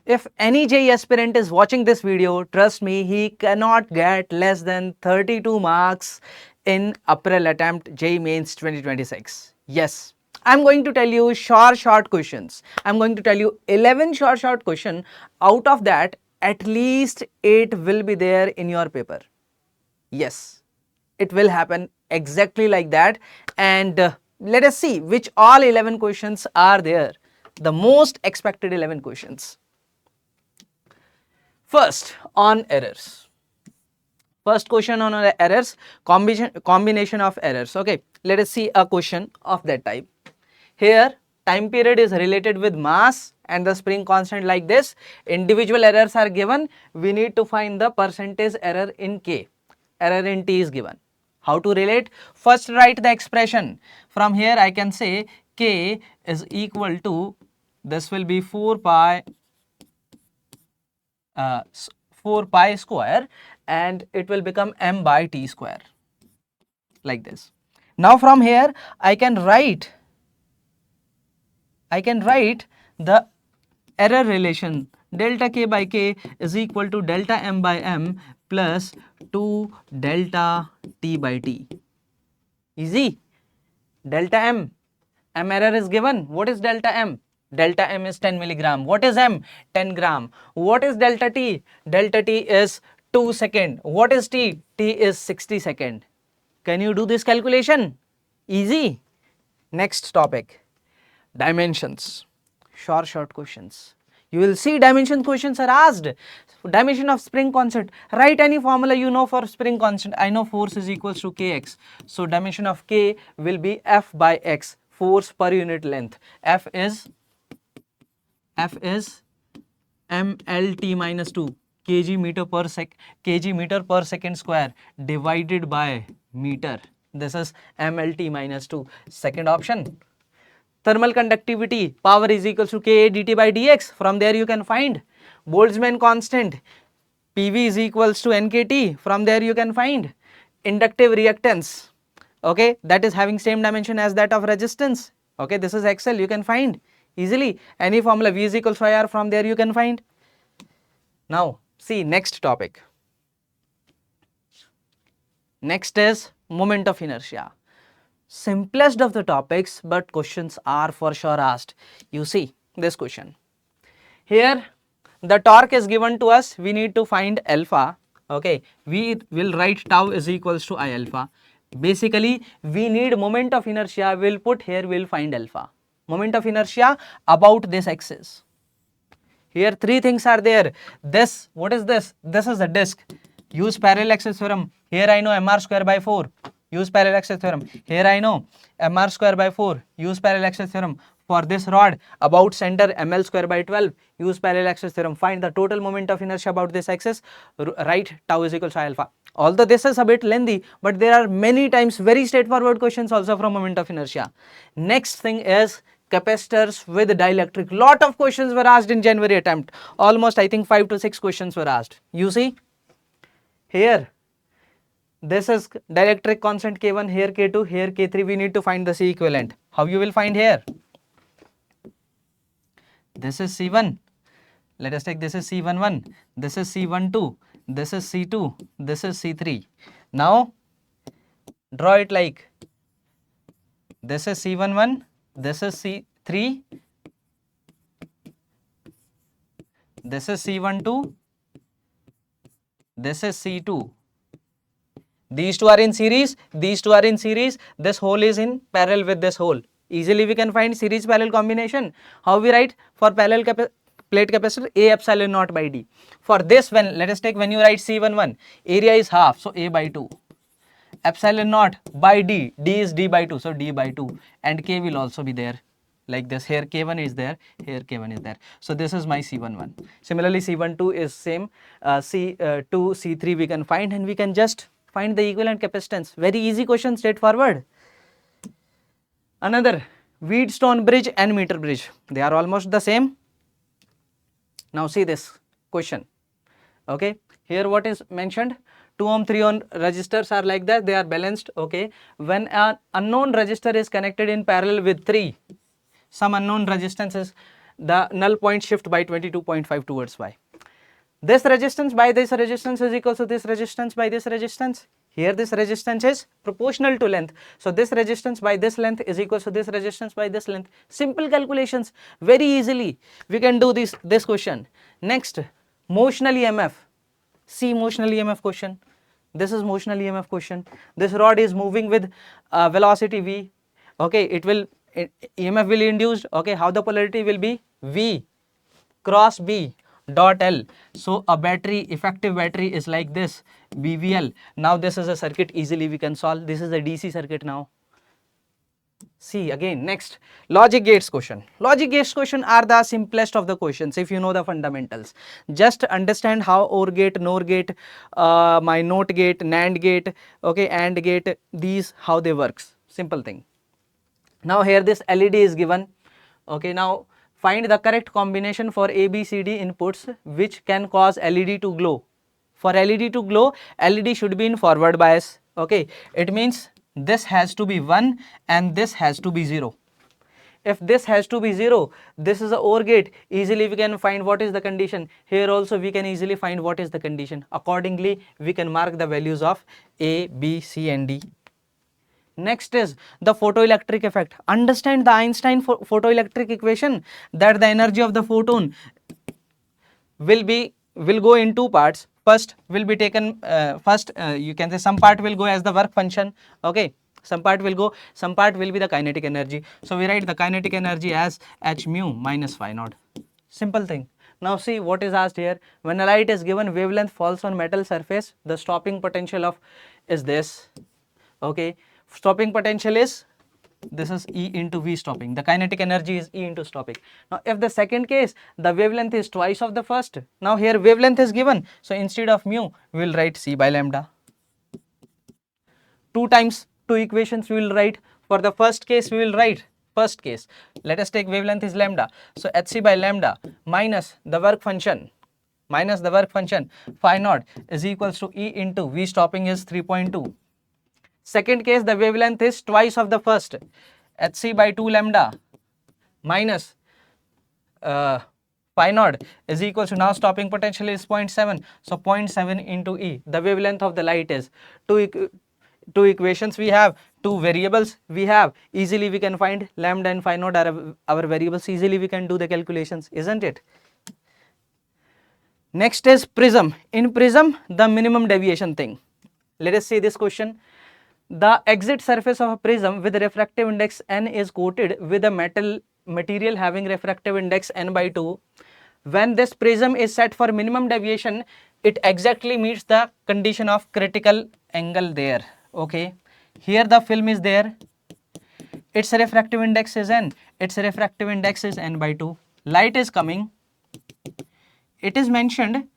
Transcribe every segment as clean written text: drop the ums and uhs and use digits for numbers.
If any JEE aspirant is watching this video, trust me, he cannot get less than 32 marks in April attempt JEE Mains 2026. Yes, I'm going to tell you short questions. I'm going to tell you 11 short question. Out of that, at least 8 will be there in your paper. Yes, it will happen exactly like that. And let us see which all 11 questions are there. The most expected 11 questions. First, on errors. First question on errors, combination of errors. Okay, let us see a question of that type. Here, time period is related with mass and the spring constant like this. Individual errors are given. We need to find the percentage error in K. Error in T is given. How to relate? First, write the expression. From here, I can say K is equal to, this will be 4 pi 4 pi square, and it will become m by t square like this. Now from here I can write the error relation. Delta k by k is equal to delta m by m plus 2 delta t by t. Easy. Delta m error is given. What is delta m? Delta m is 10 milligram. What is m? 10 gram. What is delta t? Delta t is 2 second. What is t? T is 60 second. Can you do this calculation? Easy. Next topic, dimensions. Short questions. You will see dimension questions are asked. Dimension of spring constant. Write any formula you know for spring constant. I know force is equals to kx. So dimension of k will be F by x. Force per unit length. F is mlt minus 2 kg meter per second square divided by meter. This is mlt minus 2. Second option. Thermal conductivity, power is equals to Ka dt by dx. From there you can find Boltzmann constant, PV is equals to NKT. From there you can find inductive reactance, okay, that is having same dimension as that of resistance. Okay, this is XL, you can find easily. Any formula V is equals to IR, from there you can find. Now see next topic. Next is moment of inertia. Simplest of the topics, but questions are for sure asked. You see this question. Here the torque is given to us. We need to find alpha. Okay, we will write tau is equals to I alpha. Basically, we need moment of inertia. We'll put here, we'll find alpha. Moment of inertia about this axis. Here three things are there. This, what is this? This is a disk. Use parallel axis theorem. Here I know mr square by 4. Use parallel axis theorem. Here I know mr square by 4. Use parallel axis theorem. For this rod about center ml square by 12. Use parallel axis theorem. Find the total moment of inertia about this axis. Write tau is equal to I alpha. Although this is a bit lengthy, but there are many times very straightforward questions also from moment of inertia. Next thing is capacitors with dielectric. Lot of questions were asked in January attempt. Almost I think 5 to 6 questions were asked. You see here, this is dielectric constant K1, here K2, here K3. We need to find the C equivalent. How you will find here? This is C1. Let us take this is C11, this is C12, this is C2, this is C3. Now draw it like this is C11, this is C3, this is C12, this is C2. These two are in series, these two are in series, this hole is in parallel with this hole. Easily we can find series parallel combination. How we write for parallel plate capacitor? A epsilon naught by D. For this, when let us take, when you write C11, area is half, so A by 2. Epsilon naught by D, D is D by 2, so D by 2, and K will also be there like this. Here K1 is there, here K1 is there. So this is my C11. Similarly C12 is same, C2, C3 we can find, and we can just find the equivalent capacitance. Very easy question, straightforward. Another, Wheatstone bridge and meter bridge, they are almost the same. Now see this question. Okay, here what is mentioned? 2 ohm 3 ohm resistors are like that, they are balanced. Okay, when an unknown resistor is connected in parallel with 3, some unknown resistance is the null point shift by 22.5 towards y. This resistance by this resistance is equal to this resistance by this resistance. Here this resistance is proportional to length. So this resistance by this length is equal to this resistance by this length. Simple calculations, very easily we can do this question. Next, motional EMF. See motional EMF question. This is motional EMF question. This rod is moving with velocity v. Okay, EMF will induced. Okay, how the polarity will be? V cross B dot L. So a battery, effective battery is like this, BVL. Now this is a circuit, easily we can solve. This is a DC circuit now. See again, next, logic gates question. Logic gates question are the simplest of the questions if you know the fundamentals. Just understand how OR gate, NOR gate, my NOT gate, NAND gate, okay, AND gate, these how they works. Simple thing. Now here this LED is given. Okay, now find the correct combination for ABCD inputs which can cause LED to glow. For LED to glow, LED should be in forward bias. Okay, it means this has to be 1 and this has to be 0. If this has to be 0, this is a OR gate, easily we can find what is the condition. Here also we can easily find what is the condition. Accordingly, we can mark the values of A, B, C and D. Next is the photoelectric effect. Understand the Einstein photoelectric equation, that the energy of the photon will go in two parts. First will be taken, you can say some part will go as the work function. Okay, some part will be the kinetic energy. So we write the kinetic energy as h mu minus phi naught. Simple thing. Now see what is asked here. When a light is given, wavelength falls on metal surface, the stopping potential of is this. Okay, stopping potential is, this is E into V stopping. The kinetic energy is E into stopping. Now if the second case, the wavelength is twice of the first. Now here wavelength is given, so instead of mu we will write C by lambda. 2 times 2 equations we will write. For the first case we will write, first case, let us take wavelength is lambda, so hc by lambda minus the work function phi naught is equals to E into V stopping is 3.2. Second case, the wavelength is twice of the first, hc by 2 lambda minus phi naught is equal to, now stopping potential is 0.7, so 0.7 into E. The wavelength of the light is, two equations we have, two variables we have, easily we can find lambda and phi naught are our variables, easily we can do the calculations, isn't it? Next is prism. In prism, the minimum deviation thing. Let us see this question. The exit surface of a prism with refractive index n is coated with a material having refractive index n by 2. When this prism is set for minimum deviation, it exactly meets the condition of critical angle there. Okay, here the film is there, its refractive index is n, n by 2. Light is coming. It is mentioned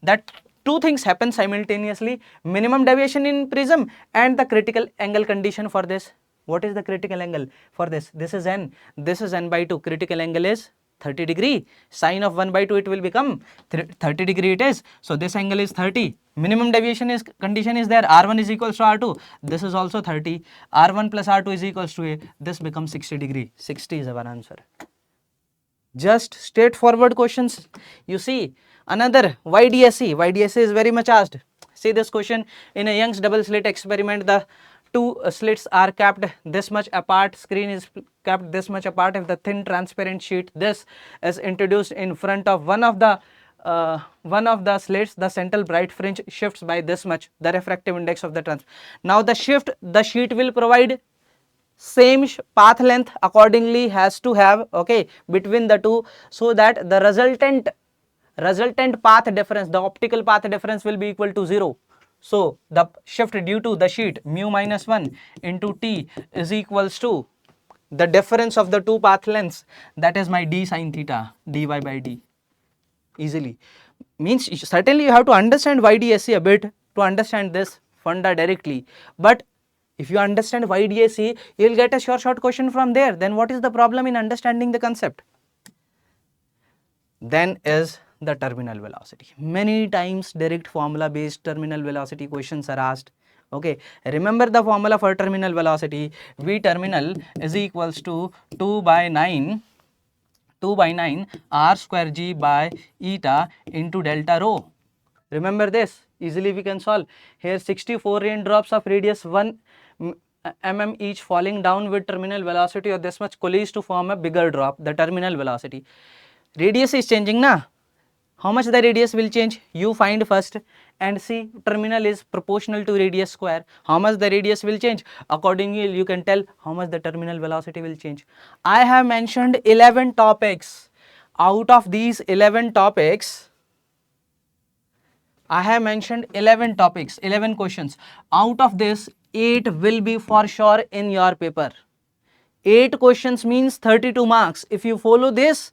that two things happen simultaneously, minimum deviation in prism and the critical angle condition for this. What is the critical angle for this? This is n by 2, critical angle is 30 degree, sine of 1 by 2 it will become 30 degree it is. So this angle is 30, minimum deviation is condition is there, R1 is equals to R2, this is also 30, R1 plus R2 is equals to A, this becomes 60 degree, 60 is our answer. Just straightforward questions. You see another YDSE is very much asked. See this question, in a Young's double slit experiment, the two slits are kept this much apart, screen is kept this much apart. If the thin transparent sheet this is introduced in front of one of the slits, the central bright fringe shifts by this much, the refractive index of the now the sheet will provide same path length, accordingly has to have, okay, between the two, so that the resultant path difference, the optical path difference will be equal to 0. So the shift due to the sheet mu minus 1 into t is equals to the difference of the two path lengths, that is my d sine theta, dy by d. Easily means, certainly you have to understand YDSE a bit to understand this funda directly, but if you understand YDSE, you will get a short question from there. Then what is the problem in understanding the concept? Then is the terminal velocity. Many times direct formula based terminal velocity questions are asked. Okay, remember the formula for terminal velocity, V terminal is equals to 2 by 9 2 by 9 r square g by eta into delta rho. Remember this, easily we can solve. Here 64 raindrops of radius 1 mm each falling down with terminal velocity of this much collides to form a bigger drop, the terminal velocity. Radius is changing na? How much the radius will change? You find first and see terminal is proportional to radius square. How much the radius will change? Accordingly you can tell how much the terminal velocity will change. I have mentioned 11 topics. Out of these 11 topics, I have mentioned 11 topics, 11 questions. Out of this, 8 will be for sure in your paper. 8 questions means 32 marks. If you follow this,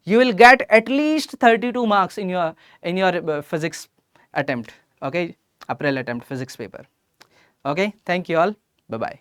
you will get at least 32 marks in your physics attempt. Okay, April attempt physics paper. Okay, thank you all. Bye bye.